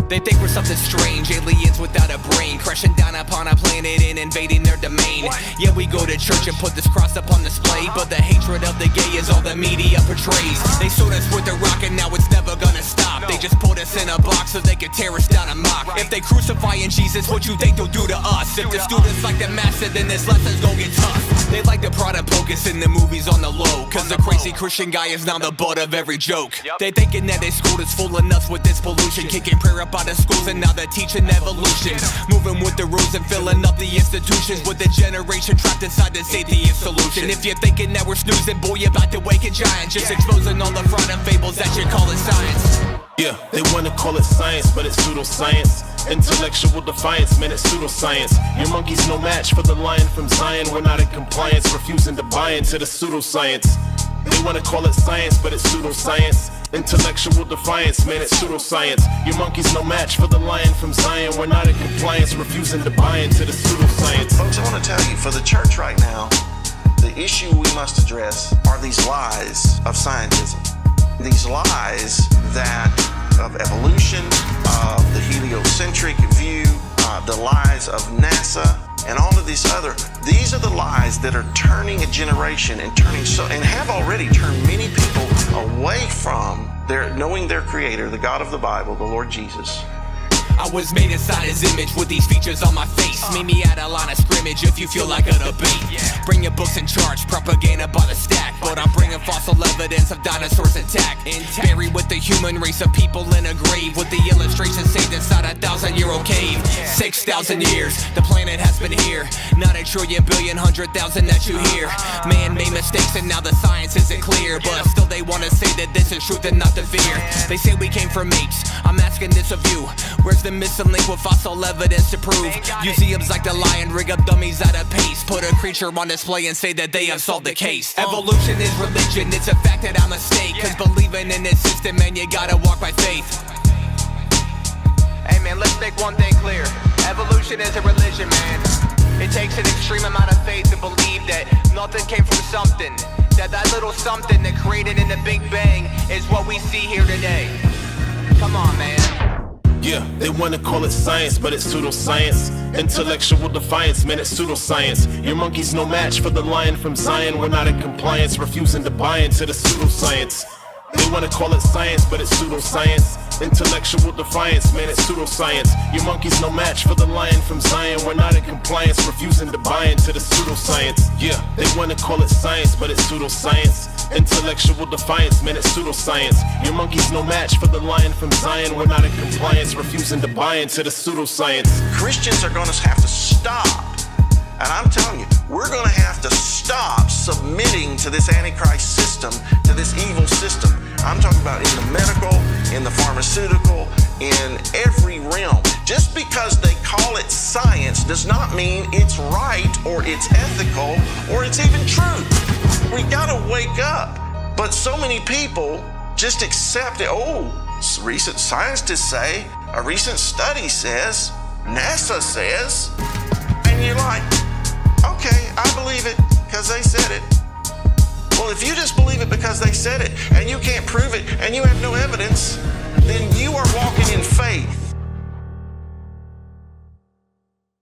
They think we're something strange, aliens without a brain, crashing down upon a planet and invading their domain. Yeah, we go to church and put this cross up on display, but the hatred of the gay is all the media portrays. They sold us with a rock and now it's never gonna stop. They just put us in a box so they can tear us down and mock. If they crucifying Jesus, what you think they'll do to us? If the students like the master, then this lesson's gon' get tough. They like to prod and focus in the movies on the low, cause the crazy Christian guy is now the butt of every joke. They thinking that their school is full of nuts with this pollution, kicking prayer up out of schools and now they're teaching evolution. Moving with the rules and filling up the institutions with a generation trapped inside this atheist solution. If you're thinking that we're snoozing, boy, you're about to wake a giant, just exposing all the fraud and fables that you call it science. Yeah, they wanna call it science, but it's pseudoscience. Intellectual defiance, man, it's pseudoscience. Your monkey's no match for the lion from Zion. We're not in compliance, refusing to buy into the pseudoscience. They wanna call it science, but it's pseudoscience. Intellectual defiance, man, it's pseudoscience. Your monkey's no match for the lion from Zion. We're not in compliance, refusing to buy into the pseudoscience. Folks, I want to tell you, for the church right now, the issue we must address are these lies of scientism. These lies that of evolution, of the heliocentric view, the lies of NASA, and all of these these are the lies that are turning a generation and have already turned many people away from knowing their creator, the God of the Bible, the Lord Jesus. I was made inside his image with these features on my face. Meet me at a line of scrimmage if you feel like a debate. Bring your books and charts, propaganda by the stack. But I'm bringing fossil evidence of dinosaurs intact. Buried with the human race of people in a grave, with the illustrations saved inside a 1,000-year-old cave. 6,000 years, the planet has been here. Not a trillion, billion, 100,000 that you hear. Man made mistakes and now the science isn't clear, but still they want to say that this is truth and not the fear. They say we came from apes, I'm asking this of you. Where's the missing link with fossil evidence to prove? Museums like the lion rig up dummies at a pace, put a creature on display and say that they have solved the case. Evolution is religion, it's a fact that I'm a mistake, cause believing in this system, man, you gotta walk by faith. Hey man, let's make one thing clear. Evolution is a religion, man. It takes an extreme amount of faith to believe that nothing came from something, that little something that created in the Big Bang is what we see here today. Come on, man. Yeah, they wanna call it science, but it's pseudoscience. Intellectual defiance, man, it's pseudoscience. Your monkey's no match for the lion from Zion. We're not in compliance, refusing to buy into the pseudoscience. They wanna call it science, but it's pseudoscience. Intellectual defiance, man, it's pseudoscience. Your monkey's no match for the lion from Zion. We're not in compliance, refusing to buy into the pseudoscience. Yeah, they wanna call it science, but it's pseudoscience. Intellectual defiance, man, it's pseudoscience. Your monkey's no match for the lion from Zion. We're not in compliance, refusing to buy into the pseudoscience. Christians are gonna have to stop. And I'm telling you, we're going to have to stop submitting to this Antichrist system, to this evil system. I'm talking about in the medical, in the pharmaceutical, in every realm. Just because they call it science does not mean it's right or it's ethical or it's even true. We got to wake up. But so many people just accept it. Oh, recent scientists say, a recent study says, NASA says, and you're like, okay, I believe it because they said it. Well, if you just believe it because they said it and you can't prove it and you have no evidence, then you are walking in faith.